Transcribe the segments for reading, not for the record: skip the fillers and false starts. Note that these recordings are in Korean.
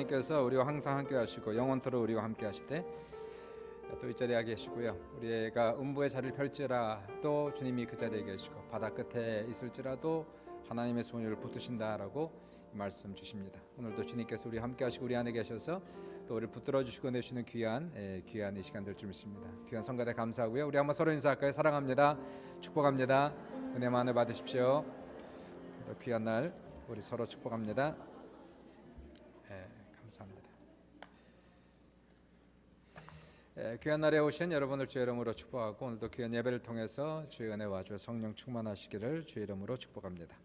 주님께서 우리와 항상 함께 하시고 영원토록 우리와 함께 하시되 또 이 자리에 계시고요. 우리가 음부의 자리를 펼지라도 주님이 그 자리에 계시고 바다 끝에 있을지라도 하나님의 손을 붙드신다라고 말씀 주십니다. 오늘도 주님께서 우리 함께 하시고 우리 안에 계셔서 또 우리를 붙들어 주시고 내주시는 귀한 이 시간 될 줄 믿습니다. 귀한 성가대 감사하고요. 우리 한번 서로 인사할까요? 사랑합니다. 축복합니다. 은혜만을 받으십시오. 또 귀한 날 우리 서로 축복합니다. 감사합니다. 귀한 날에 오신 여러분을 주의 이름으로 축복하고 오늘도 귀한 예배를 통해서 주의 은혜와 주의 성령 충만하시기를 주의 이름으로 축복합니다.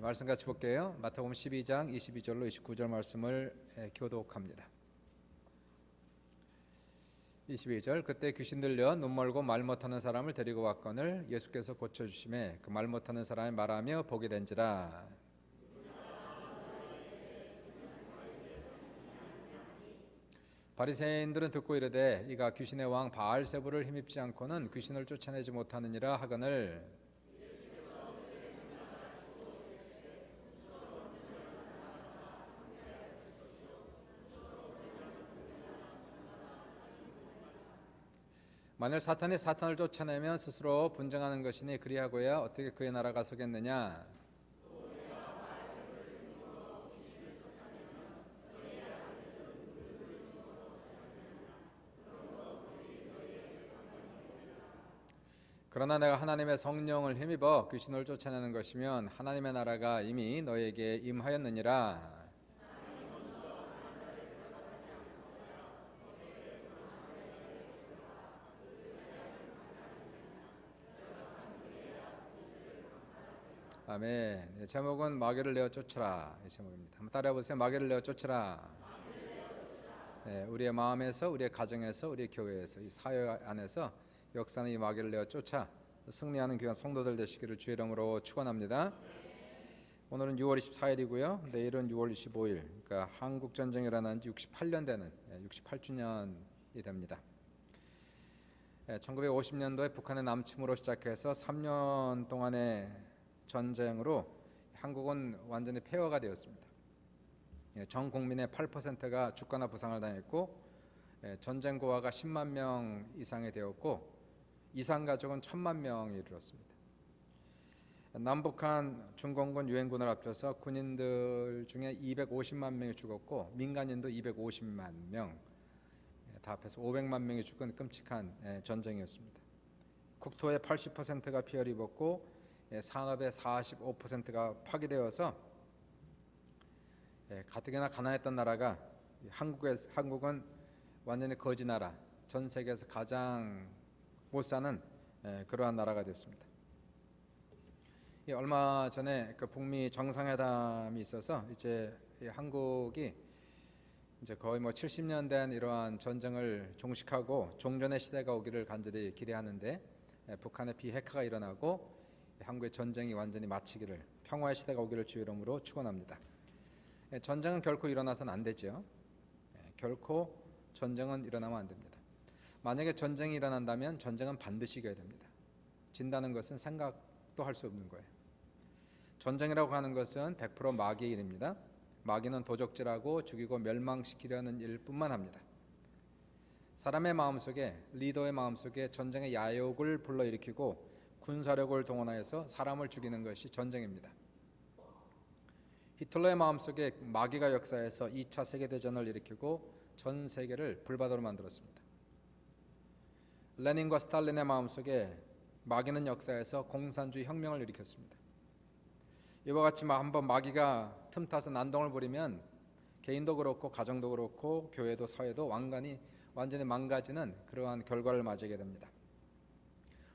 말씀 같이 볼게요. 마태복음 12장 22절로 29절 말씀을 교독합니다. 22절 그때 귀신 들려 눈 멀고 말 못하는 사람을 데리고 왔거늘 예수께서 고쳐주심에 그 말 못하는 사람이 말하며 보게 된지라. 바리새인들은 듣고 이르되 이가 귀신의 왕 바알세불을 힘입지 않고는 귀신을 쫓아내지 못하느니라 하거늘 만일 사탄이 사탄을 쫓아내면 스스로 분쟁하는 것이니 그리하고야 어떻게 그의 나라가 서겠느냐. 그러나 내가 하나님의 성령을 힘입어 귀신을 쫓아내는 것이면 하나님의 나라가 이미 너에게 임하였느니라. 아멘. 제목은 마귀를 내어 쫓으라 이 제목입니다. 한번 따라해 보세요. 마귀를 내어 쫓으라. 우리의 마음에서, 우리의 가정에서, 우리의 교회에서, 이 사회 안에서 역사는 이 마귀를 내어 쫓아 승리하는 귀한 성도들 되시기를 주의 이름으로 축원합니다. 오늘은 6월 24일이고요. 내일은 6월 25일. 그러니까 한국 전쟁이 일어난 지 68년 되는 68주년이 됩니다. 1950년도에 북한의 남침으로 시작해서 3년 동안의 전쟁으로 한국은 완전히 폐허가 되었습니다. 전 국민의 8%가 죽거나 부상을 당했고 전쟁 고아가 10만 명 이상이 되었고 이산 가족은 1,000만 명에 이르렀습니다. 남북한 중공군 유엔군을 합쳐서 군인들 중에 250만 명이 죽었고 민간인도 250만 명, 다 합해서 500만 명이 죽은 끔찍한 전쟁이었습니다. 국토의 80%가 피해를 입었고 산업의 45%가 파괴되어서 가뜩이나 가난했던 나라가 한국은 완전히 거지 나라, 전 세계에서 가장 못 사는 그러한 나라가 됐습니다. 얼마 전에 그 북미 정상회담이 있어서 이제 한국이 이제 거의 70년 된 이러한 전쟁을 종식하고 종전의 시대가 오기를 간절히 기대하는데 북한의 비핵화가 일어나고 한국의 전쟁이 완전히 마치기를, 평화의 시대가 오기를 주의 이름으로 축원합니다. 전쟁은 결코 일어나서는 안 되죠. 결코 전쟁은 일어나면 안 됩니다. 만약에 전쟁이 일어난다면 전쟁은 반드시 이겨야 됩니다. 진다는 것은 생각도 할 수 없는 거예요. 전쟁이라고 하는 것은 100% 마귀의 일입니다. 마귀는 도적질하고 죽이고 멸망시키려는 일뿐만 합니다. 사람의 마음속에, 리더의 마음속에 전쟁의 야욕을 불러일으키고 군사력을 동원하여서 사람을 죽이는 것이 전쟁입니다. 히틀러의 마음속에 마귀가 역사해서 2차 세계대전을 일으키고 전 세계를 불바다로 만들었습니다. 레닌과 스탈린의 마음속에 마귀는 역사해서 공산주의 혁명을 일으켰습니다. 이와 같이 한번 마귀가 틈타서 난동을 부리면 개인도 그렇고 가정도 그렇고 교회도 사회도 완전히 망가지는 그러한 결과를 맞이하게 됩니다.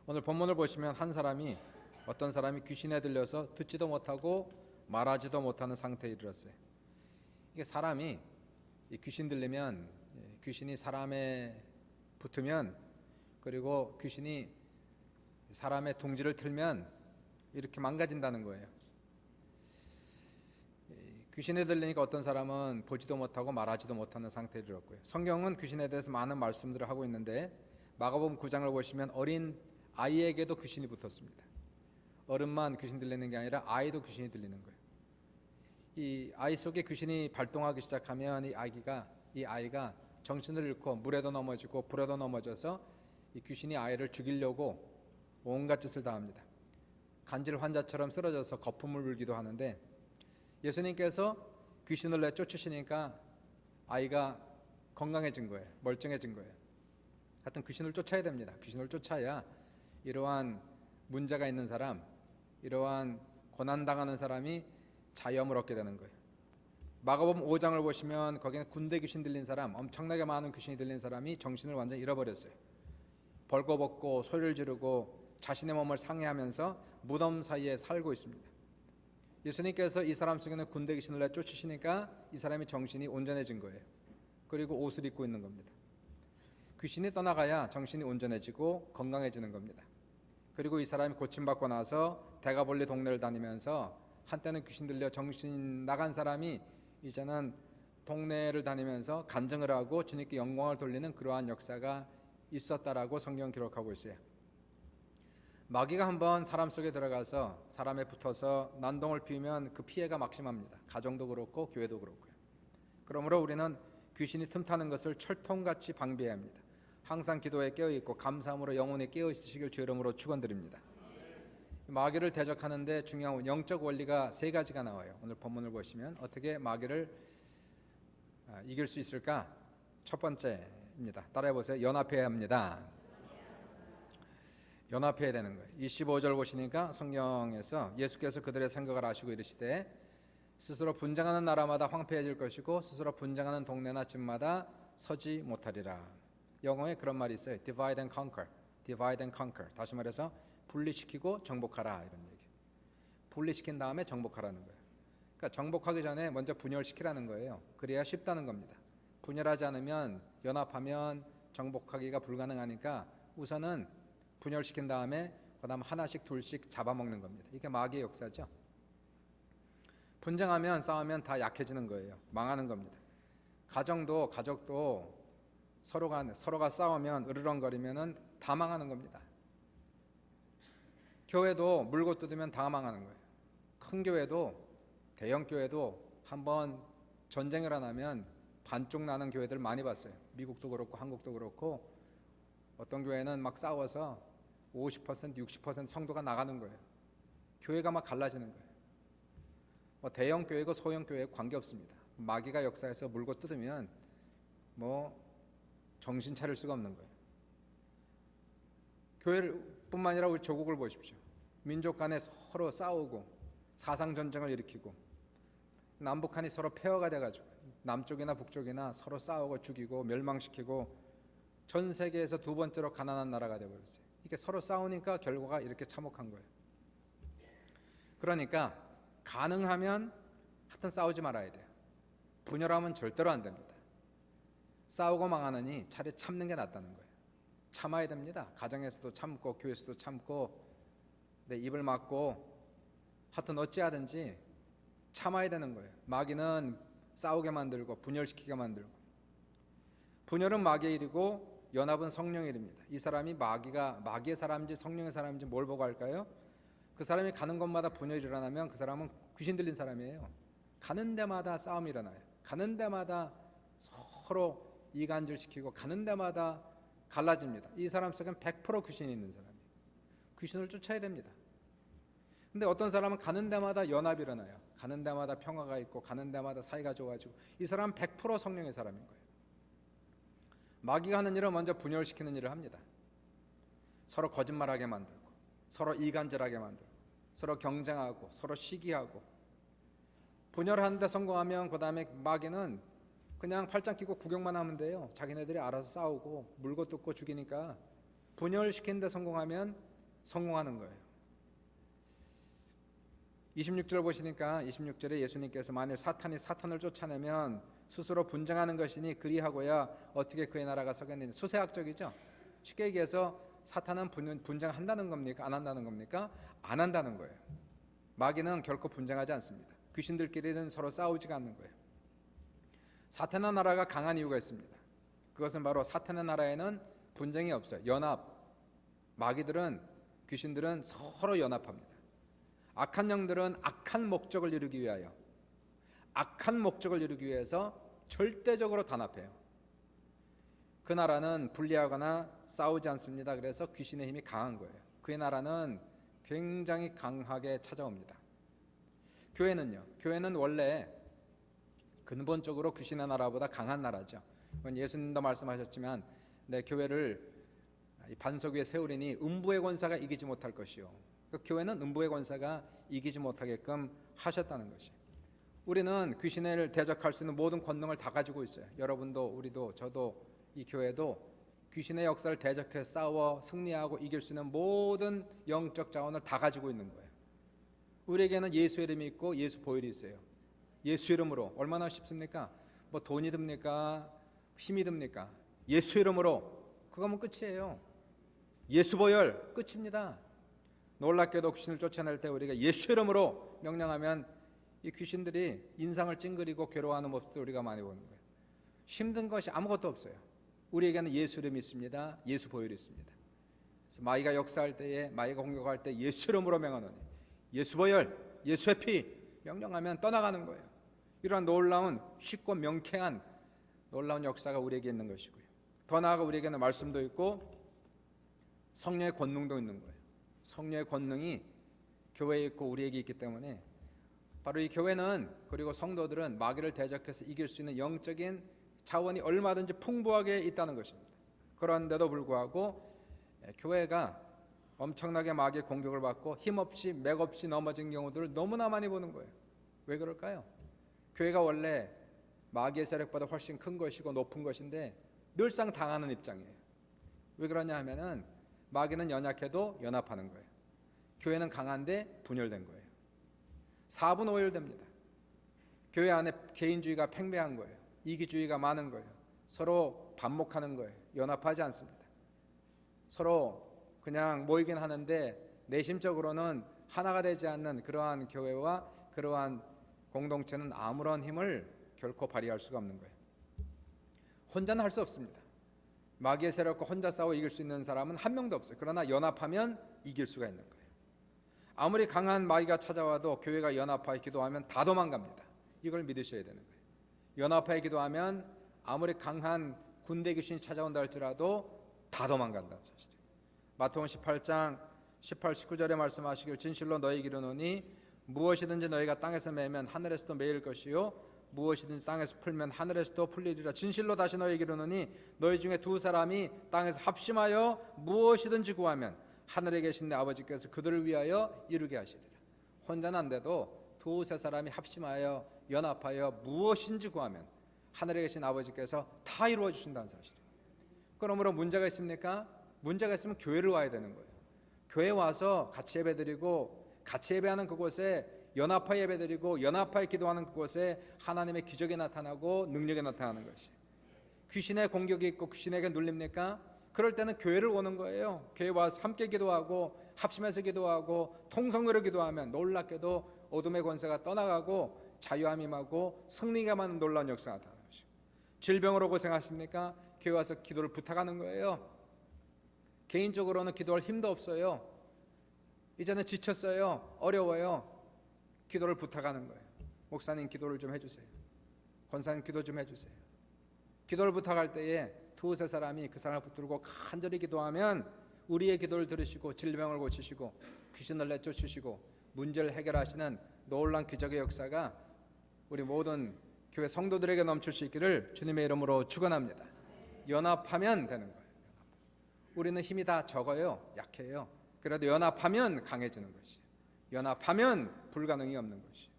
오늘 본문을 보시면 어떤 사람이 귀신에 들려서 듣지도 못하고 말하지도 못하는 상태에 이르렀어요. 이게 사람이 귀신 들리면, 귀신이 사람에 붙으면, 그리고 귀신이 사람의 둥지를 틀면 이렇게 망가진다는 거예요. 귀신에 들리니까 어떤 사람은 보지도 못하고 말하지도 못하는 상태에 이르렀고요. 성경은 귀신에 대해서 많은 말씀들을 하고 있는데 마가복음 9장을 보시면 어린 아이에게도 귀신이 붙었습니다. 어른만 귀신 들리는 게 아니라 아이도 귀신이 들리는 거예요. 이 아이 속에 귀신이 발동하기 시작하면 이 아이가 정신을 잃고 물에도 넘어지고 불에도 넘어져서 이 귀신이 아이를 죽이려고 온갖 짓을 다 합니다. 간질 환자처럼 쓰러져서 거품을 물기도 하는데, 예수님께서 귀신을 내쫓으시니까 아이가 건강해진 거예요. 멀쩡해진 거예요. 하여튼 귀신을 쫓아야 됩니다. 귀신을 쫓아야 이러한 문제가 있는 사람, 이러한 고난당하는 사람이 자유함을 얻게 되는 거예요. 마가복음 5장을 보시면 거기는 군대 귀신 들린 사람, 엄청나게 많은 귀신이 들린 사람이 정신을 완전히 잃어버렸어요. 벌거벗고 소리를 지르고 자신의 몸을 상해하면서 무덤 사이에 살고 있습니다. 예수님께서 이 사람 속에는 군대 귀신을 내쫓으시니까 이 사람이 정신이 온전해진 거예요. 그리고 옷을 입고 있는 겁니다. 귀신이 떠나가야 정신이 온전해지고 건강해지는 겁니다. 그리고 이 사람이 고침받고 나서 대가볼리 동네를 다니면서, 한때는 귀신 들려 정신 나간 사람이 이제는 동네를 다니면서 간증을 하고 주님께 영광을 돌리는 그러한 역사가 있었다라고 성경 기록하고 있어요. 마귀가 한번 사람 속에 들어가서 사람에 붙어서 난동을 피우면 그 피해가 막심합니다. 가정도 그렇고 교회도 그렇고요. 그러므로 우리는 귀신이 틈타는 것을 철통같이 방비해야 합니다. 항상 기도에 깨어있고 감사함으로 영혼에 깨어있으시길 주 이름으로 축원드립니다. 마귀를 대적하는데 중요한 영적 원리가 세 가지가 나와요. 오늘 본문을 보시면 어떻게 마귀를 이길 수 있을까? 첫 번째입니다. 따라해 보세요. 연합해야 합니다. 연합해야 되는 거예요. 25절 보시니까 성경에서 예수께서 그들의 생각을 아시고 이르시되 스스로 분쟁하는 나라마다 황폐해질 것이고 스스로 분쟁하는 동네나 집마다 서지 못하리라. 영어에 그런 말이 있어요. Divide and conquer. Divide and conquer. 다시 말해서 분리시키고 정복하라, 이런 얘기. 분리시킨 다음에 정복하라는 거예요. 그러니까 정복하기 전에 먼저 분열시키라는 거예요. 그래야 쉽다는 겁니다. 분열하지 않으면, 연합하면 정복하기가 불가능하니까 우선은 분열시킨 다음에 그다음 하나씩 둘씩 잡아먹는 겁니다. 이게 마귀의 역사죠. 분쟁하면, 싸우면 다 약해지는 거예요. 망하는 겁니다. 가족도 서로가 싸우면, 으르렁거리면은 다 망하는 겁니다. 교회도 물고 뜯으면 다 망하는 거예요. 큰 교회도, 대형 교회도 한번 전쟁을 하면 반쪽 나는 교회들 많이 봤어요. 미국도 그렇고 한국도 그렇고, 어떤 교회는 막 싸워서 50%, 60% 성도가 나가는 거예요. 교회가 막 갈라지는 거예요. 대형 교회고 소형 교회 관계없습니다. 마귀가 역사에서 물고 뜯으면 정신 차릴 수가 없는 거예요. 교회뿐만 아니라 우리 조국을 보십시오. 민족 간에 서로 싸우고 사상 전쟁을 일으키고, 남북한이 서로 폐허가 돼가지고 남쪽이나 북쪽이나 서로 싸우고 죽이고 멸망시키고, 전 세계에서 두 번째로 가난한 나라가 돼버렸어요. 이게 서로 싸우니까 결과가 이렇게 참혹한 거예요. 그러니까 가능하면 하여튼 싸우지 말아야 돼요. 분열하면 절대로 안 됩니다. 싸우고 망하느니 차라리 참는 게 낫다는 거예요. 참아야 됩니다. 가정에서도 참고 교회에서도 참고, 내 입을 막고 하여튼 어찌하든지 참아야 되는 거예요. 마귀는 싸우게 만들고 분열시키게 만들고. 분열은 마귀의 일이고 연합은 성령의 일입니다. 이 사람이 마귀의 사람인지 성령의 사람인지 뭘 보고 할까요? 그 사람이 가는 곳마다 분열이 일어나면 그 사람은 귀신 들린 사람이에요. 가는 데마다 싸움이 일어나요. 가는 데마다 서로 이간질시키고, 가는 데마다 갈라집니다. 이 사람 속엔 100% 귀신이 있는 사람이에요. 귀신을 쫓아야 됩니다. 근데 어떤 사람은 가는 데마다 연합이 일어나요. 가는 데마다 평화가 있고, 가는 데마다 사이가 좋아지고, 이 사람은 100% 성령의 사람인 거예요. 마귀가 하는 일은 먼저 분열시키는 일을 합니다. 서로 거짓말하게 만들고, 서로 이간질하게 만들고, 서로 경쟁하고, 서로 시기하고. 분열하는데 성공하면 그 다음에 마귀는 그냥 팔짱 끼고 구경만 하면 돼요. 자기네들이 알아서 싸우고 물고 뜯고 죽이니까. 분열시키는데 성공하면 성공하는 거예요. 26절 보시니까 26절에 예수님께서 만일 사탄이 사탄을 쫓아내면 스스로 분쟁하는 것이니 그리하고야 어떻게 그의 나라가 서겠느냐. 수세학적이죠. 쉽게 얘기해서 사탄은 분쟁한다는 겁니까? 안 한다는 겁니까? 안 한다는 거예요. 마귀는 결코 분쟁하지 않습니다. 귀신들끼리는 서로 싸우지가 않는 거예요. 사탄의 나라가 강한 이유가 있습니다. 그것은 바로 사탄의 나라에는 분쟁이 없어요. 연합. 마귀들은, 귀신들은 서로 연합합니다. 악한 영들은 악한 목적을 이루기 위하여, 악한 목적을 이루기 위해서 절대적으로 단합해요. 그 나라는 분리하거나 싸우지 않습니다. 그래서 귀신의 힘이 강한 거예요. 그의 나라는 굉장히 강하게 찾아옵니다. 교회는요, 교회는 원래 근본적으로 귀신의 나라보다 강한 나라죠. 예수님도 말씀하셨지만 내 교회를 반석 위에 세우리니 음부의 권사가 이기지 못할 것이요. 그 교회는 음부의 권사가 이기지 못하게끔 하셨다는 것이. 우리는 귀신을 대적할 수 있는 모든 권능을 다 가지고 있어요. 여러분도 우리도 저도 이 교회도 귀신의 역사를 대적해 싸워 승리하고 이길 수 있는 모든 영적 자원을 다 가지고 있는 거예요. 우리에게는 예수 이름이 있고 예수 보혈이 있어요. 예수 이름으로 얼마나 쉽습니까? 뭐 돈이 듭니까? 힘이 듭니까? 예수 이름으로 그거면 끝이에요. 예수 보혈 끝입니다. 놀랍게도 귀신을 쫓아낼 때 우리가 예수 이름으로 명령하면 이 귀신들이 인상을 찡그리고 괴로워하는 모습도 우리가 많이 보는 거예요. 힘든 것이 아무것도 없어요. 우리에게는 예수 이름이 있습니다. 예수 보혈이 있습니다. 그래서 마귀가 역사할 때에, 마귀가 공격할 때 예수 이름으로 명하노니 예수 보혈, 예수의 피 명령하면 떠나가는 거예요. 이러한 놀라운 쉽고 명쾌한 놀라운 역사가 우리에게 있는 것이고요. 더 나아가 우리에게는 말씀도 있고 성령의 권능도 있는 거예요. 성령의 권능이 교회에 있고 우리에게 있기 때문에 바로 이 교회는, 그리고 성도들은 마귀를 대적해서 이길 수 있는 영적인 자원이 얼마든지 풍부하게 있다는 것입니다. 그런데도 불구하고 교회가 엄청나게 마귀의 공격을 받고 힘없이 맥없이 넘어진 경우들을 너무나 많이 보는 거예요. 왜 그럴까요? 교회가 원래 마귀의 세력보다 훨씬 큰 것이고 높은 것인데 늘상 당하는 입장이에요. 왜 그러냐 하면은 마귀는 연약해도 연합하는 거예요. 교회는 강한데 분열된 거예요. 4분 5일 됩니다. 교회 안에 개인주의가 팽배한 거예요. 이기주의가 많은 거예요. 서로 반목하는 거예요. 연합하지 않습니다. 서로 그냥 모이긴 하는데 내심적으로는 하나가 되지 않는 그러한 교회와 그러한 공동체는 아무런 힘을 결코 발휘할 수가 없는 거예요. 혼자는 할 수 없습니다. 마귀의 세력과 혼자 싸워 이길 수 있는 사람은 한 명도 없어요. 그러나 연합하면 이길 수가 있는 거예요. 아무리 강한 마귀가 찾아와도 교회가 연합하여 기도하면 다 도망갑니다. 이걸 믿으셔야 되는 거예요. 연합하여 기도하면 아무리 강한 군대 귀신이 찾아온다 할지라도 다 도망간다는 사실이에요. 마태복음 18장 18, 19절에 말씀하시길 진실로 너희에게 이르노니 무엇이든지 너희가 땅에서 매면 하늘에서도 매일 것이요 무엇이든지 땅에서 풀면 하늘에서도 풀리리라. 진실로 다시 너희에게 이르노니 너희 중에 두 사람이 땅에서 합심하여 무엇이든지 구하면 하늘에 계신 내 아버지께서 그들을 위하여 이루게 하시리라. 혼자는 안 돼도 두세 사람이 합심하여 연합하여 무엇인지 구하면 하늘에 계신 아버지께서 다 이루어 주신다는 사실이에요. 그러므로 문제가 있습니까? 문제가 있으면 교회를 와야 되는 거예요. 교회 와서 같이 예배드리고 같이 예배하는 그곳에 연합하여 예배드리고 연합하여 기도하는 그곳에 하나님의 기적이 나타나고 능력이 나타나는 것이. 귀신의 공격이 있고 귀신에게 눌립니까? 그럴 때는 교회를 오는 거예요. 교회 와서 함께 기도하고 합심해서 기도하고 통성으로 기도하면 놀랍게도 어둠의 권세가 떠나가고 자유함이 임하고 승리가 많은 놀라운 역사가 나타나는 것이고. 질병으로 고생하십니까? 교회 와서 기도를 부탁하는 거예요. 개인적으로는 기도할 힘도 없어요. 이제는 지쳤어요. 어려워요. 기도를 부탁하는 거예요. 목사님 기도를 좀 해주세요. 권사님 기도 좀 해주세요. 기도를 부탁할 때에 두세 사람이 그 사람을 붙들고 간절히 기도하면 우리의 기도를 들으시고 질병을 고치시고 귀신을 내쫓으시고 문제를 해결하시는 놀라운 기적의 역사가 우리 모든 교회 성도들에게 넘칠 수 있기를 주님의 이름으로 축원합니다. 연합하면 되는 거예요. 우리는 힘이 다 적어요. 약해요. 그래도 연합하면 강해지는 것이. 연합하면 불가능이 없는 것이.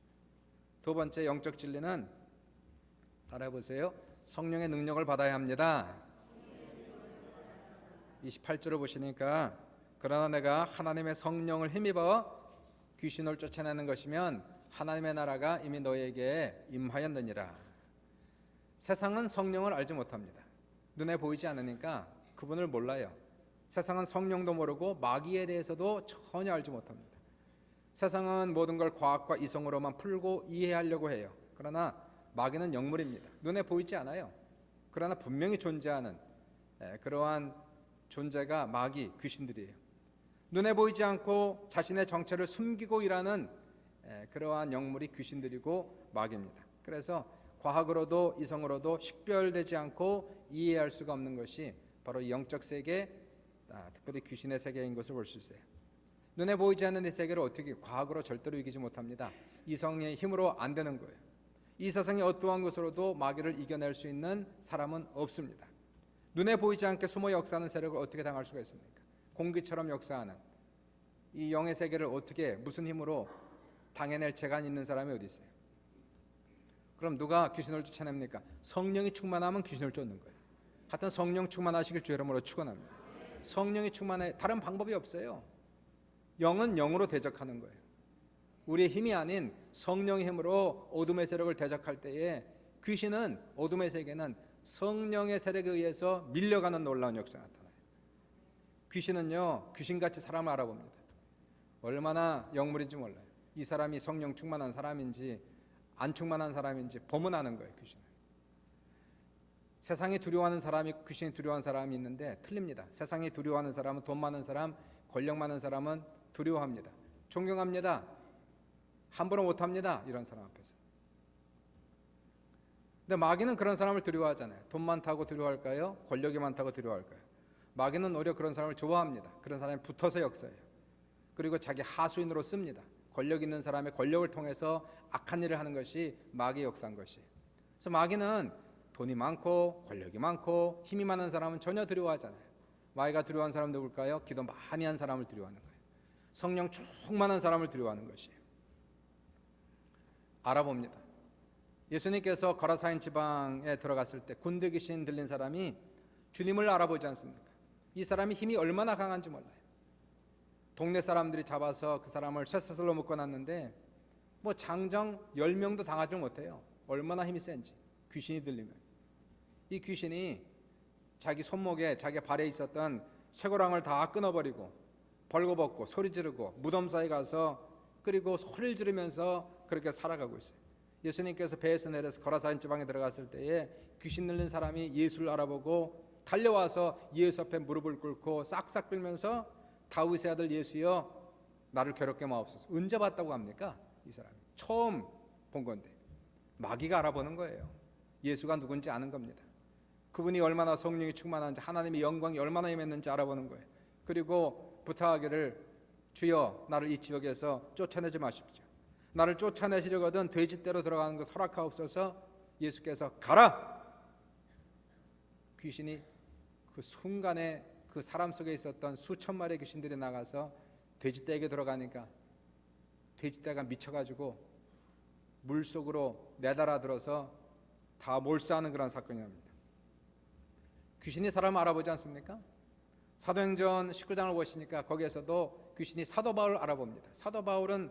두 번째 영적 진리는 따라해보세요. 성령의 능력을 받아야 합니다. 28절을 보시니까 그러나 내가 하나님의 성령을 힘입어 귀신을 쫓아내는 것이면 하나님의 나라가 이미 너희에게 임하였느니라. 세상은 성령을 알지 못합니다. 눈에 보이지 않으니까 그분을 몰라요. 세상은 성령도 모르고 마귀에 대해서도 전혀 알지 못합니다. 세상은 모든 걸 과학과 이성으로만 풀고 이해하려고 해요. 그러나 마귀는 영물입니다. 눈에 보이지 않아요. 그러나 분명히 존재하는 그러한 존재가 마귀, 귀신들이에요. 눈에 보이지 않고 자신의 정체를 숨기고 일하는 그러한 영물이 귀신들이고 마귀입니다. 그래서 과학으로도 이성으로도 식별되지 않고 이해할 수가 없는 것이 바로 이 영적 세계, 특별히 귀신의 세계인 것을 볼 수 있어요. 눈에 보이지 않는 이 세계를 어떻게 과학으로 절대로 이기지 못합니다. 이성의 힘으로 안 되는 거예요. 이 세상의 어떠한 것으로도 마귀를 이겨낼 수 있는 사람은 없습니다. 눈에 보이지 않게 숨어 역사하는 세력을 어떻게 당할 수가 있습니까? 공기처럼 역사하는 이 영의 세계를 어떻게 무슨 힘으로 당해낼 재간이 있는 사람이 어디 있어요? 그럼 누가 귀신을 쫓아냅니까? 성령이 충만하면 귀신을 쫓는 거예요. 하여튼 성령 충만하시길 주 이름으로 축원합니다. 성령이 충만해, 다른 방법이 없어요. 영은 영으로 대적하는 거예요. 우리의 힘이 아닌 성령의 힘으로 어둠의 세력을 대적할 때에 귀신은, 어둠의 세계는 성령의 세력에 의해서 밀려가는 놀라운 역사가 나타나요. 귀신은요, 귀신같이 사람을 알아봅니다. 얼마나 영물인지 몰라요. 이 사람이 성령 충만한 사람인지 안 충만한 사람인지 범은하는 거예요. 귀신은. 세상이 두려워하는 사람이, 귀신이 두려워하는 사람이 있는데 틀립니다. 세상이 두려워하는 사람은 돈 많은 사람, 권력 많은 사람은 두려워합니다. 존경합니다. 함부로 못합니다. 이런 사람 앞에서. 근데 마귀는 그런 사람을 두려워하잖아요. 돈 많다고 두려워할까요? 권력이 많다고 두려워할까요? 마귀는 오히려 그런 사람을 좋아합니다. 그런 사람이 붙어서 역사해요. 그리고 자기 하수인으로 씁니다. 권력 있는 사람의 권력을 통해서 악한 일을 하는 것이 마귀의 역사인 것이에요. 그래서 마귀는 돈이 많고 권력이 많고 힘이 많은 사람은 전혀 두려워하잖아요. 마귀가 두려워하는 사람 누굴까요? 기도 많이 한 사람을 두려워하는 거예요. 성령 충만한 사람을 두려워하는 것이에요. 알아봅니다. 예수님께서 거라사인 지방에 들어갔을 때 군대 귀신 들린 사람이 주님을 알아보지 않습니까? 이 사람이 힘이 얼마나 강한지 몰라요. 동네 사람들이 잡아서 그 사람을 쇠사슬로 묶어놨는데 뭐 장정 10명도 당하지 못해요. 얼마나 힘이 센지. 귀신이 들리면. 이 귀신이 자기 손목에, 자기 발에 있었던 쇠고랑을 다 끊어버리고 벌거벗고 소리 지르고 무덤 사이 가서 그리고 소리를 지르면서 그렇게 살아가고 있어요. 예수님께서 배에서 내려서 거라사인 지방에 들어갔을 때에 귀신 들린 사람이 예수를 알아보고 달려와서 예수 앞에 무릎을 꿇고 싹싹 빌면서 다윗의 아들 예수여 나를 괴롭게 마옵소서. 언제 봤다고 합니까? 이 사람이 처음 본 건데 마귀가 알아보는 거예요. 예수가 누군지 아는 겁니다. 그분이 얼마나 성령이 충만한지, 하나님의 영광이 얼마나 임했는지 알아보는 거예요. 그리고 부탁하기를 주여 나를 이 지역에서 쫓아내지 마십시오. 나를 쫓아내시려거든 돼지떼로 들어가는 거 허락하옵소서. 예수께서 가라. 귀신이 그 순간에 그 사람 속에 있었던 수천 마리의 귀신들이 나가서 돼지떼에게 들어가니까 돼지떼가 미쳐가지고 물속으로 내달아 들어서 다 몰사하는 그런 사건이 납니다. 귀신이 사람을 알아보지 않습니까? 사도행전 19장을 보시니까 거기에서도 귀신이 사도 바울을 알아봅니다. 사도 바울은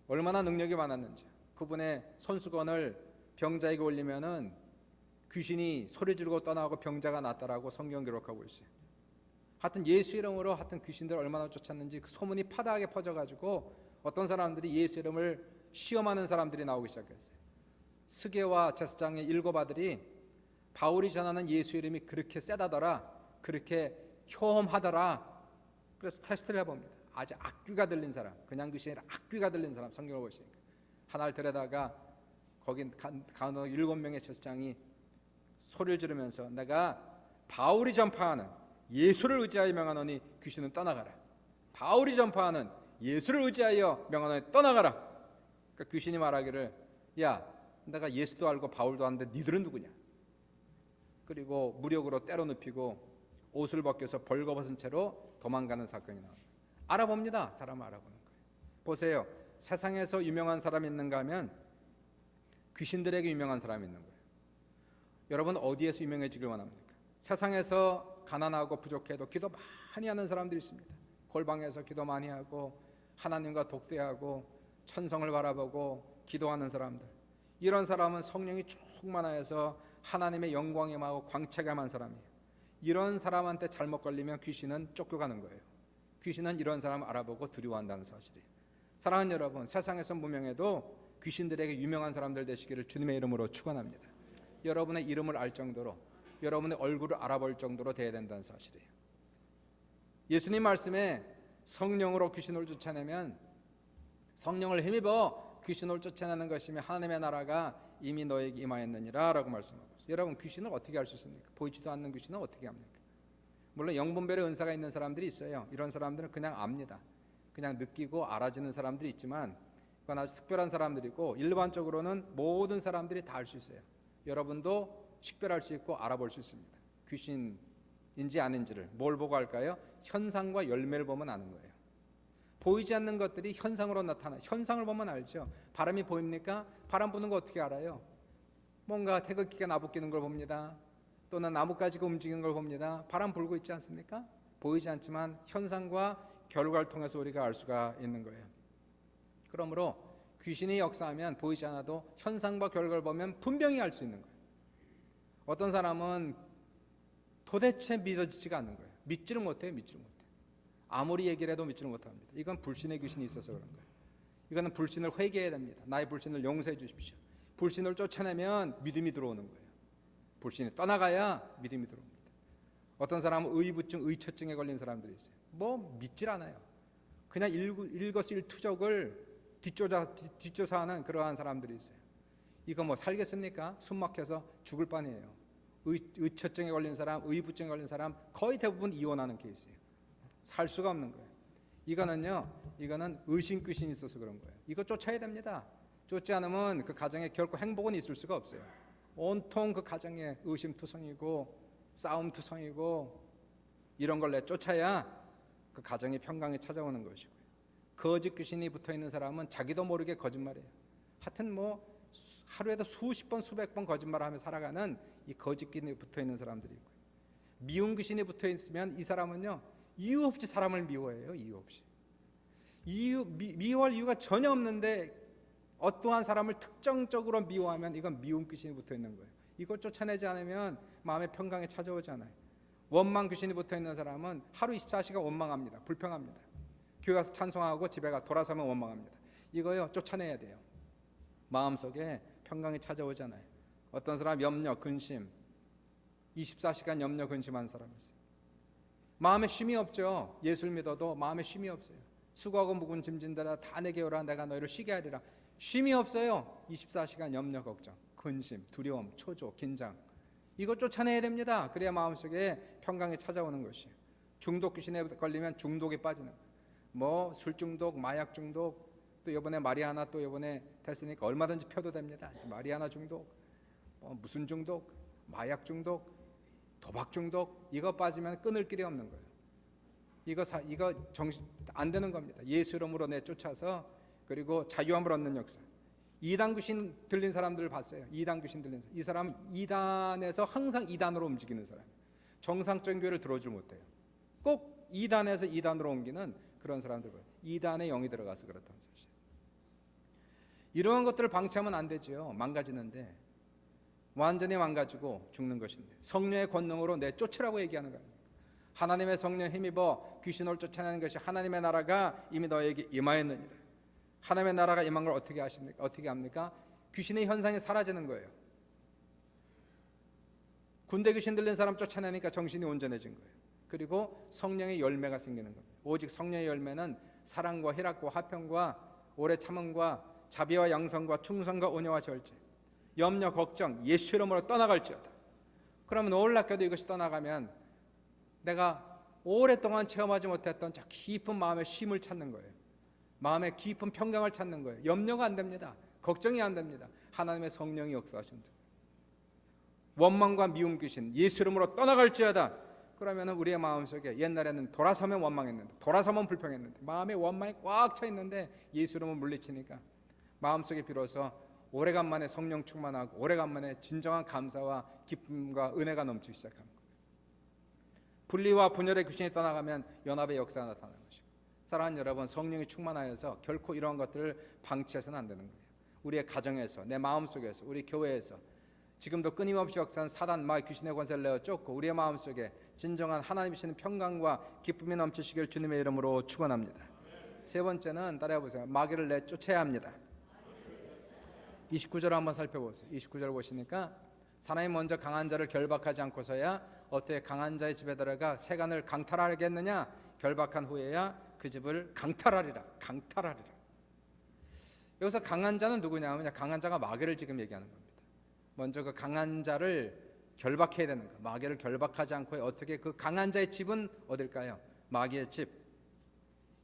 얼마나 능력이 많았는지, 그분의 손수건을 병자에게 올리면은 귀신이 소리 지르고 떠나고 병자가 낫다라고 성경 기록하고 있어요. 하여튼 예수 이름으로 하여튼 귀신들 얼마나 쫓았는지 그 소문이 파다하게 퍼져가지고 어떤 사람들이 예수 이름을 시험하는 사람들이 나오기 시작했어요. 스게와 제사장의 7 아들이 바울이 전하는 예수 이름이 그렇게 세다더라, 그렇게 효험하더라. 그래서 테스트를 해봅니다. 아주 악귀가 들린 사람, 그냥 귀신이 아니라 악귀가 들린 사람, 성경을 보시니까 하나를 데려다가 거기 가운데 7명의 제사장이 소리를 지르면서 내가 바울이 전파하는 예수를 의지하여 명하노니 귀신은 떠나가라. 바울이 전파하는 예수를 의지하여 명하노니 떠나가라. 그러니까 귀신이 말하기를 야 내가 예수도 알고 바울도 아는데 니들은 누구냐. 그리고 무력으로 때려 눕히고 옷을 벗겨서 벌거벗은 채로 도망가는 사건이 나옵니다. 알아봅니다. 사람을 알아보는 거예요. 보세요. 세상에서 유명한 사람이 있는가 하면 귀신들에게 유명한 사람이 있는 거예요. 여러분 어디에서 유명해지길 원합니까? 세상에서 가난하고 부족해도 기도 많이 하는 사람들이 있습니다. 골방에서 기도 많이 하고 하나님과 독대하고 천성을 바라보고 기도하는 사람들, 이런 사람은 성령이 충만하여서 하나님의 영광에 임하고 광채감한 사람이에요. 이런 사람한테 잘못 걸리면 귀신은 쫓겨가는 거예요. 귀신은 이런 사람을 알아보고 두려워한다는 사실이에요. 사랑하는 여러분, 세상에서 무명해도 귀신들에게 유명한 사람들 되시기를 주님의 이름으로 축원합니다. 여러분의 이름을 알 정도로, 여러분의 얼굴을 알아볼 정도로 돼야 된다는 사실이에요. 예수님 말씀에 성령으로 귀신을 쫓아내면, 성령을 힘입어 귀신을 쫓아내는 것이면 하나님의 나라가 이미 너에게 임하였느니라 라고 말씀하고 있어요. 여러분, 귀신을 어떻게 알 수 있습니까? 보이지도 않는 귀신은 어떻게 합니까? 물론 영분별의 은사가 있는 사람들이 있어요. 이런 사람들은 그냥 압니다. 그냥 느끼고 알아지는 사람들이 있지만 그건 아주 특별한 사람들이고, 일반적으로는 모든 사람들이 다 알 수 있어요. 여러분도 식별할 수 있고 알아볼 수 있습니다. 귀신인지 아닌지를 뭘 보고 알까요? 현상과 열매를 보면 아는 거예요. 보이지 않는 것들이 현상으로 나타나. 현상을 보면 알죠. 바람이 보입니까? 바람 부는 거 어떻게 알아요? 뭔가 태극기가 나부끼는 걸 봅니다. 또는 나뭇가지가 움직이는 걸 봅니다. 바람 불고 있지 않습니까? 보이지 않지만 현상과 결과를 통해서 우리가 알 수가 있는 거예요. 그러므로 귀신이 역사하면 보이지 않아도 현상과 결과를 보면 분명히 알 수 있는 거예요. 어떤 사람은 도대체 믿어지지가 않는 거예요. 믿지를 못해요. 아무리 얘기를 해도 믿지를 못합니다. 이건 불신의 귀신이 있어서 그런 거예요. 이거는 불신을 회개해야 됩니다. 나의 불신을 용서해 주십시오. 불신을 쫓아내면 믿음이 들어오는 거예요. 불신이 떠나가야 믿음이 들어옵니다. 어떤 사람은 의부증, 의처증에 걸린 사람들이 있어요. 뭐 믿질 않아요. 그냥 일거수일투족을 뒷조사하는 그러한 사람들이 있어요. 이거 뭐 살겠습니까? 숨 막혀서 죽을 뻔이에요. 의처증에 걸린 사람, 의부증에 걸린 사람 거의 대부분 이혼하는 케이스예요. 살 수가 없는 거예요. 이거는 의심 귀신이 있어서 그런 거예요. 이거 쫓아야 됩니다. 쫓지 않으면 그 가정에 결코 행복은 있을 수가 없어요. 온통 그 가정에 의심투성이고 싸움투성이고 이런 걸 내쫓아야 그 가정의 평강이 찾아오는 것이고요. 거짓 귀신이 붙어있는 사람은 자기도 모르게 거짓말해요. 하여튼 뭐 하루에도 수십 번 수백 번 거짓말하며 살아가는 이 거짓 귀신이 붙어있는 사람들이 있고요. 미운 귀신이 붙어있으면 이 사람은요, 이유 없이 사람을 미워해요. 이유 없이. 미워할 이유가 전혀 없는데 어떠한 사람을 특정적으로 미워하면 이건 미운 귀신이 붙어있는 거예요. 이걸 쫓아내지 않으면 마음의 평강이 찾아오지 않아요. 원망 귀신이 붙어있는 사람은 하루 24시간 원망합니다. 불평합니다. 교회 가서 찬송하고 집에 가 돌아서면 원망합니다. 이거요 쫓아내야 돼요. 마음속에 평강이 찾아오지 않아요. 어떤 사람 염려, 근심 24시간 염려, 근심한 사람이 있어요. 마음에 쉼이 없죠. 예수를 믿어도 마음에 쉼이 없어요. 수고하고 무거운 짐진들아 다 내게 오라, 내가 너희를 쉬게 하리라. 쉼이 없어요. 24시간 염려, 걱정, 근심, 두려움, 초조, 긴장. 이걸 쫓아내야 됩니다. 그래야 마음속에 평강이 찾아오는 것이에요. 중독 귀신에 걸리면 중독에 빠지는 거예요. 뭐 술 중독, 마약 중독, 또 이번에 마리아나 또 이번에 됐으니까 얼마든지 펴도 됩니다. 마리아나 중독, 무슨 중독, 마약 중독, 도박 중독, 이거 빠지면 끊을 길이 없는 거예요. 이거 정신 안 되는 겁니다. 예수 이름으로 내쫓아서 그리고 자유함을 얻는 역사. 이단 귀신 들린 사람들을 봤어요. 이단 귀신 들린 사람. 이 사람은 이단에서 항상 이단으로 움직이는 사람이에요. 정상적인 교회를 들어오질 못해요. 꼭 이단에서 이단으로 옮기는 그런 사람들. 이단의 영이 들어가서 그렇다는 사실. 이러한 것들을 방치하면 안 되죠. 망가지는데 완전히 망가지고 죽는 것인데 성령의 권능으로 내쫓으라고 얘기하는 거예요. 하나님의 성령 힘입어 귀신을 쫓아내는 것이 하나님의 나라가 이미 너에게 임하였느니라. 하나님의 나라가 임한 걸 어떻게 아십니까? 어떻게 합니까? 귀신의 현상이 사라지는 거예요. 군대 귀신 들린 사람 쫓아내니까 정신이 온전해진 거예요. 그리고 성령의 열매가 생기는 겁니다. 오직 성령의 열매는 사랑과 희락과 화평과 오래 참음과 자비와 양성과 충성과 온유와 절제, 염려 걱정 예수 이름으로 떠나갈지어다. 그러면 놀랍게도 이것이 떠나가면 내가 오랫동안 체험하지 못했던 저 깊은 마음의 쉼을 찾는 거예요. 마음의 깊은 평강을 찾는 거예요. 염려가 안 됩니다. 걱정이 안 됩니다. 하나님의 성령이 역사하신다. 원망과 미움 귀신 예수 이름으로 떠나갈지어다. 그러면 우리의 마음속에 옛날에는 돌아서면 원망했는데 돌아서면 불평했는데 마음에 원망이 꽉 차 있는데 예수 이름을 물리치니까 마음속에 비로소 오래간만에 성령 충만하고 오래간만에 진정한 감사와 기쁨과 은혜가 넘치기 시작합니다. 분리와 분열의 귀신이 떠나가면 연합의 역사가 나타나는 것이고, 사랑하는 여러분, 성령이 충만하여서 결코 이러한 것들을 방치해서는 안 되는 거예요. 우리의 가정에서, 내 마음속에서, 우리 교회에서 지금도 끊임없이 역사한 사단 막 귀신의 권세를 내어 쫓고 우리의 마음속에 진정한 하나님 주시는 평강과 기쁨이 넘치시길 주님의 이름으로 축원합니다. 세 번째는 따라해보세요. 마귀를 내쫓아야 합니다. 29절 한번 살펴보세요. 29절 보시니까 사나이 먼저 강한 자를 결박하지 않고서야 어떻게 강한 자의 집에 들어가 세간을 강탈하겠느냐? 결박한 후에야 그 집을 강탈하리라. 강탈하리라. 여기서 강한 자는 누구냐 하면 강한 자가 마귀를 지금 얘기하는 겁니다. 먼저 그 강한 자를 결박해야 되는 거. 마귀를 결박하지 않고 어떻게 그 강한 자의 집은 어딜까요? 마귀의 집.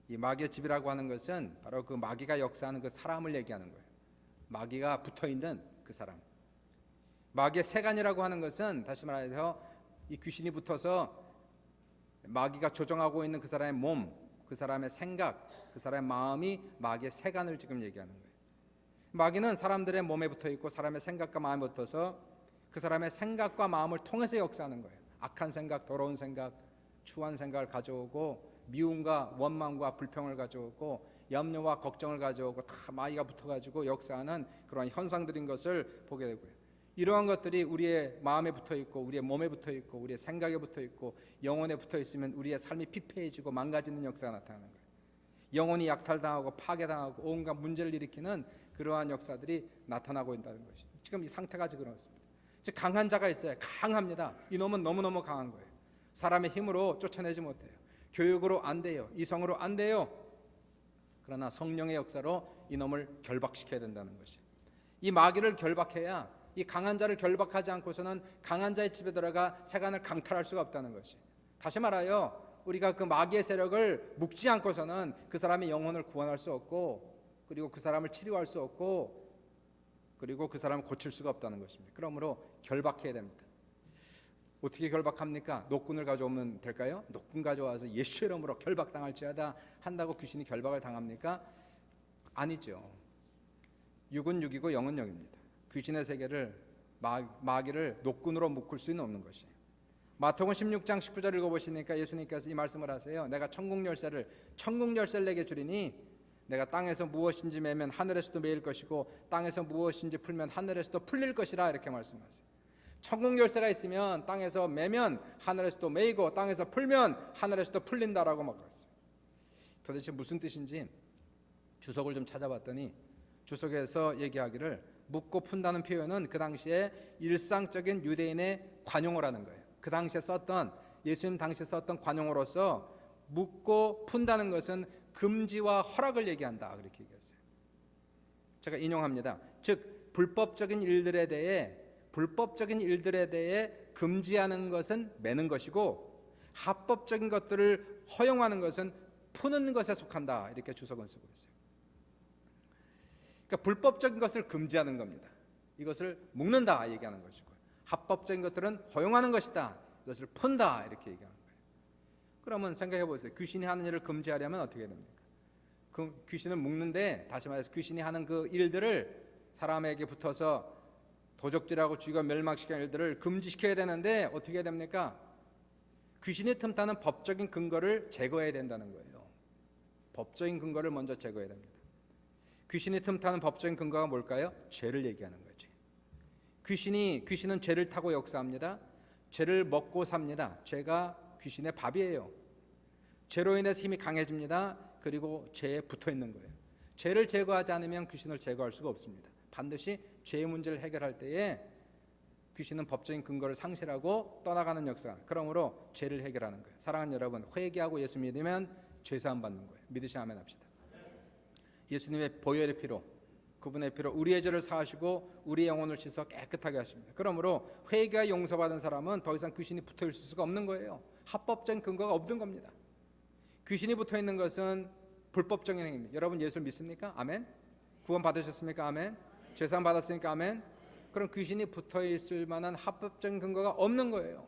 이 마귀의 집이라고 하는 것은 바로 그 마귀가 역사하는 그 사람을 얘기하는 거예요. 마귀가 붙어있는 그 사람. 마귀의 세간이라고 하는 것은 다시 말해서 이 귀신이 붙어서 마귀가 조정하고 있는 그 사람의 몸, 그 사람의 생각, 그 사람의 마음이 마귀의 세간을 지금 얘기하는 거예요. 마귀는 사람들의 몸에 붙어있고 사람의 생각과 마음에 붙어서 그 사람의 생각과 마음을 통해서 역사하는 거예요. 악한 생각, 더러운 생각, 추한 생각을 가져오고 미움과 원망과 불평을 가져오고 염려와 걱정을 가져오고 다 마귀가 붙어가지고 역사하는 그러한 현상들인 것을 보게 되고요. 이러한 것들이 우리의 마음에 붙어있고 우리의 몸에 붙어있고 우리의 생각에 붙어있고 영혼에 붙어있으면 우리의 삶이 피폐해지고 망가지는 역사가 나타나는 거예요. 영혼이 약탈당하고 파괴당하고 온갖 문제를 일으키는 그러한 역사들이 나타나고 있다는 것이 지금 이 상태가 지금 그렇습니다. 즉 강한 자가 있어요. 강합니다. 이놈은 너무너무 강한 거예요. 사람의 힘으로 쫓아내지 못해요. 교육으로 안 돼요. 이성으로 안 돼요. 그러나 성령의 역사로 이놈을 결박시켜야 된다는 것이. 이 마귀를 결박해야 이 강한 자를 결박하지 않고서는 강한 자의 집에 들어가 세간을 강탈할 수가 없다는 것이. 다시 말하여 우리가 그 마귀의 세력을 묶지 않고서는 그 사람의 영혼을 구원할 수 없고 그리고 그 사람을 치료할 수 없고 그리고 그 사람을 고칠 수가 없다는 것입니다. 그러므로 결박해야 됩니다. 어떻게 결박합니까? 노끈을 가져오면 될까요? 노끈 가져와서 예수 이름으로 결박당할지어다 한다고 귀신이 결박을 당합니까? 아니죠. 육은 육이고 영은 영입니다. 귀신의 세계를 마귀를 노끈으로 묶을 수는 없는 것이에요. 마태복음 16장 19절 읽어보시니까 예수님께서 이 말씀을 하세요. 내가 천국 열쇠를 내게 주리니 내가 땅에서 무엇인지 매면 하늘에서도 매일 것이고 땅에서 무엇인지 풀면 하늘에서도 풀릴 것이라 이렇게 말씀하세요. 천국 열쇠가 있으면 땅에서 매면 하늘에서도 매이고 땅에서 풀면 하늘에서도 풀린다라고 말했어요. 도대체 무슨 뜻인지 주석을 좀 찾아봤더니 주석에서 얘기하기를 묶고 푼다는 표현은 그 당시에 일상적인 유대인의 관용어를 하는 거예요. 그 당시에 썼던 예수님 당시에 썼던 관용어로서 묶고 푼다는 것은 금지와 허락을 얘기한다 그렇게 얘기했어요. 제가 인용합니다. 즉 불법적인 일들에 대해 금지하는 것은 매는 것이고 합법적인 것들을 허용하는 것은 푸는 것에 속한다 이렇게 주석은 쓰고 있어요. 그러니까 불법적인 것을 금지하는 겁니다. 이것을 묶는다 얘기하는 것이고 합법적인 것들은 허용하는 것이다. 이것을 푼다 이렇게 얘기하는 거예요. 그러면 생각해 보세요. 귀신이 하는 일을 금지하려면 어떻게 해야 됩니까? 그 귀신을 묶는데 다시 말해서 귀신이 하는 그 일들을 사람에게 붙어서 도적질하고 죽여 멸망시키는 일들을 금지시켜야 되는데 어떻게 해야 됩니까? 귀신이 틈타는 법적인 근거를 제거해야 된다는 거예요. 법적인 근거를 먼저 제거해야 됩니다. 귀신이 틈타는 법적인 근거가 뭘까요? 죄를 얘기하는 거죠. 귀신은 죄를 타고 역사합니다. 죄를 먹고 삽니다. 죄가 귀신의 밥이에요. 죄로 인해서 힘이 강해집니다. 그리고 죄에 붙어 있는 거예요. 죄를 제거하지 않으면 귀신을 제거할 수가 없습니다. 반드시 죄의 문제를 해결할 때에 귀신은 법적인 근거를 상실하고 떠나가는 역사. 그러므로 죄를 해결하는 거예요. 사랑하는 여러분, 회개하고 예수 믿으면 죄 사함 받는 거예요. 믿으시면 아멘 합시다. 예수님의 보혈의 피로, 그분의 피로 우리의 죄를 사하시고 우리의 영혼을 씻어 깨끗하게 하십니다. 그러므로 회개와 용서받은 사람은 더 이상 귀신이 붙어 있을 수가 없는 거예요. 합법적인 근거가 없는 겁니다. 귀신이 붙어 있는 것은 불법적인 행위입니다. 여러분 예수를 믿습니까? 아멘. 구원 받으셨습니까? 아멘. 죄사함 받았으니까 아멘. 그럼 귀신이 붙어 있을 만한 합법적인 근거가 없는 거예요.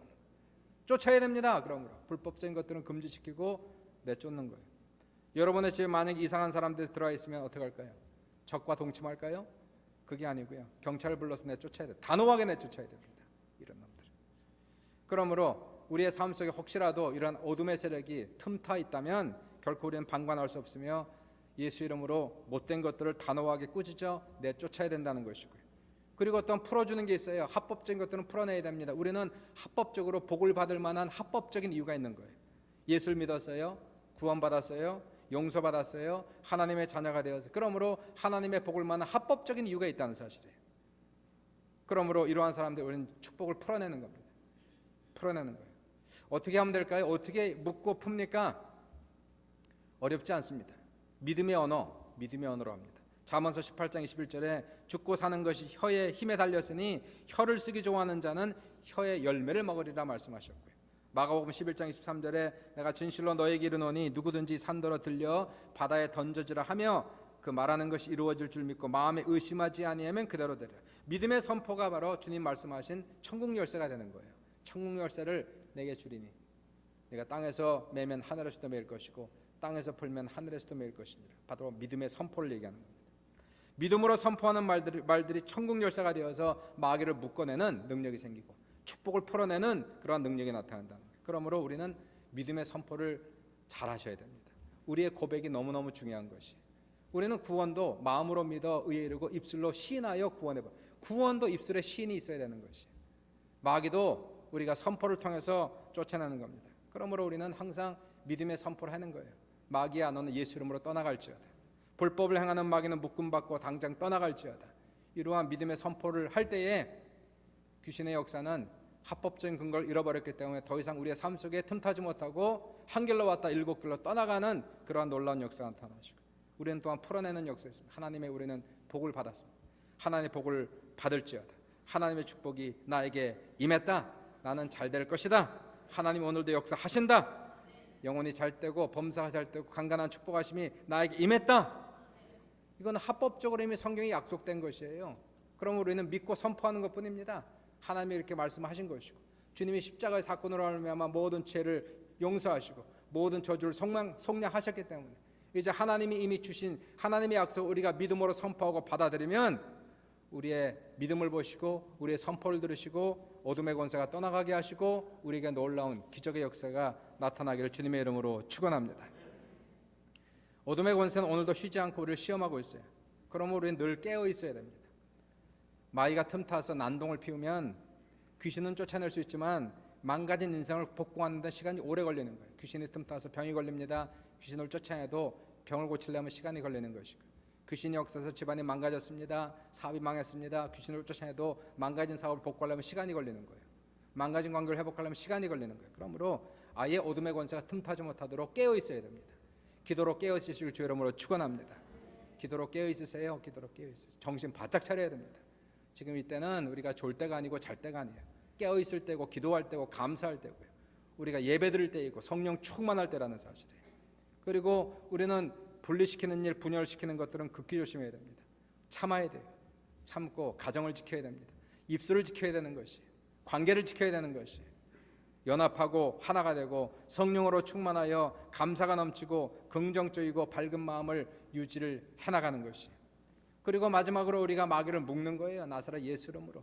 쫓아야 됩니다. 그러므로 불법적인 것들은 금지시키고 내쫓는 거예요. 여러분의 집에 만약 이상한 사람들이 들어와 있으면 어떻게 할까요? 적과 동침할까요? 그게 아니고요. 경찰을 불러서 내쫓아야 돼요. 단호하게 내쫓아야 됩니다. 이런 놈들. 그러므로 우리의 삶 속에 혹시라도 이런 어둠의 세력이 틈타 있다면 결코 우리는 방관할 수 없으며 예수 이름으로 못된 것들을 단호하게 꾸짖어 내쫓아야 된다는 것이고요. 그리고 어떤 풀어주는 게 있어요. 합법적인 것들은 풀어내야 됩니다. 우리는 합법적으로 복을 받을 만한 합법적인 이유가 있는 거예요. 예수를 믿었어요. 구원받았어요. 용서받았어요. 하나님의 자녀가 되어서 그러므로 하나님의 복을 만한 합법적인 이유가 있다는 사실이에요. 그러므로 이러한 사람들 우리는 축복을 풀어내는 겁니다. 풀어내는 거예요. 어떻게 하면 될까요? 어떻게 묻고 풉니까? 어렵지 않습니다. 믿음의 언어로 합니다. 잠언서 18장 21절에 죽고 사는 것이 혀의 힘에 달렸으니 혀를 쓰기 좋아하는 자는 혀의 열매를 먹으리라 말씀하셨고요. 마가복음 11장 23절에 내가 진실로 너에게 이르노니 누구든지 산더러 들려 바다에 던져지라 하며 그 말하는 것이 이루어질 줄 믿고 마음에 의심하지 아니하면 그대로 되리라. 믿음의 선포가 바로 주님 말씀하신 천국 열쇠가 되는 거예요. 천국 열쇠를 내게 주리니 내가 땅에서 매면 하늘에서도 매일 것이고 땅에서 풀면 하늘에서도 매일 것이니라. 바로 믿음의 선포를 얘기하는 겁니다. 믿음으로 선포하는 말들이 천국 열쇠가 되어서 마귀를 묶어내는 능력이 생기고 축복을 풀어내는 그러한 능력이 나타난다. 그러므로 우리는 믿음의 선포를 잘 하셔야 됩니다. 우리의 고백이 너무너무 중요한 것이, 우리는 구원도 마음으로 믿어 의에 이르고 입술로 시인하여 구원해봐. 구원도 입술에 시인이 있어야 되는 것이, 마귀도 우리가 선포를 통해서 쫓아내는 겁니다. 그러므로 우리는 항상 믿음의 선포를 하는 거예요. 마귀야 너는 예수 이름으로 떠나갈지어다. 불법을 행하는 마귀는 묶음받고 당장 떠나갈지어다. 이러한 믿음의 선포를 할 때에 귀신의 역사는 합법적인 근거를 잃어버렸기 때문에 더 이상 우리의 삶 속에 틈타지 못하고 한 길로 왔다 일곱 길로 떠나가는 그러한 놀라운 역사가 나타나시고, 우리는 또한 풀어내는 역사가 있습니다. 하나님의 우리는 복을 받았습니다. 하나님의 복을 받을지어다. 하나님의 축복이 나에게 임했다. 나는 잘 될 것이다. 하나님 오늘도 역사하신다. 영혼이 잘 되고 범사가 잘 되고 강간한 축복하심이 나에게 임했다. 이건 합법적으로 이미 성경이 약속된 것이에요. 그럼 우리는 믿고 선포하는 것뿐입니다. 하나님이 이렇게 말씀하신 것이고, 주님이 십자가의 사건으로 말미암아 모든 죄를 용서하시고 모든 저주를 속량하셨기 때문에 이제 하나님이 이미 주신 하나님의 약속을 우리가 믿음으로 선포하고 받아들이면 우리의 믿음을 보시고 우리의 선포를 들으시고 어둠의 권세가 떠나가게 하시고 우리에게 놀라운 기적의 역사가 나타나기를 주님의 이름으로 축원합니다. 어둠의 권세는 오늘도 쉬지 않고 우리를 시험하고 있어요. 그러므로 우리는 늘 깨어 있어야 됩니다. 마귀가 틈타서 난동을 피우면 귀신은 쫓아낼 수 있지만 망가진 인생을 복구하는 데 시간이 오래 걸리는 거예요. 귀신이 틈타서 병이 걸립니다. 귀신을 쫓아내도 병을 고치려면 시간이 걸리는 것이고, 귀신이 역사서 집안이 망가졌습니다. 사업이 망했습니다. 귀신을 쫓아내도 망가진 사업을 복구하려면 시간이 걸리는 거예요. 망가진 관계를 회복하려면 시간이 걸리는 거예요. 그러므로 아예 어둠의 권세가 틈타지 못하도록 깨어 있어야 됩니다. 기도로 깨어 있으실 주 이름으로 축원합니다. 기도로 깨어 있으세요. 기도로 깨어 있으세요. 정신 바짝 차려야 됩니다. 지금 이때는 우리가 졸 때가 아니고 잘 때가 아니에요. 깨어 있을 때고 기도할 때고 감사할 때고요. 우리가 예배드릴 때이고 성령 충만할 때라는 사실이에요. 그리고 우리는 분리시키는 일, 분열시키는 것들은 극히 조심해야 됩니다. 참아야 돼요. 참고 가정을 지켜야 됩니다. 입술을 지켜야 되는 것이, 관계를 지켜야 되는 것이, 연합하고 하나가 되고 성령으로 충만하여 감사가 넘치고 긍정적이고 밝은 마음을 유지를 해나가는 것이, 그리고 마지막으로 우리가 마귀를 묶는 거예요. 나사렛 예수 이름으로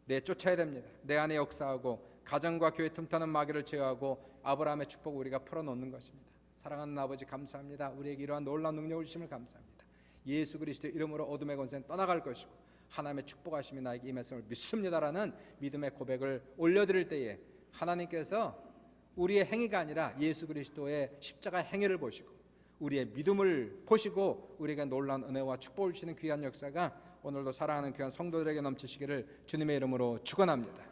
내쫓아야 됩니다. 내 안에 역사하고 가정과 교회 틈타는 마귀를 제어하고 아브라함의 축복을 우리가 풀어놓는 것입니다. 사랑하는 아버지 감사합니다. 우리에게 이러한 놀라운 능력을 주심을 감사합니다. 예수 그리스도의 이름으로 어둠의 권세는 떠나갈 것이고 하나님의 축복하심이 나에게 임했음을 믿습니다라는 믿음의 고백을 올려드릴 때에 하나님께서 우리의 행위가 아니라 예수 그리스도의 십자가 행위를 보시고 우리의 믿음을 보시고 우리에게 놀라운 은혜와 축복을 주시는 귀한 역사가 오늘도 사랑하는 귀한 성도들에게 넘치시기를 주님의 이름으로 축원합니다.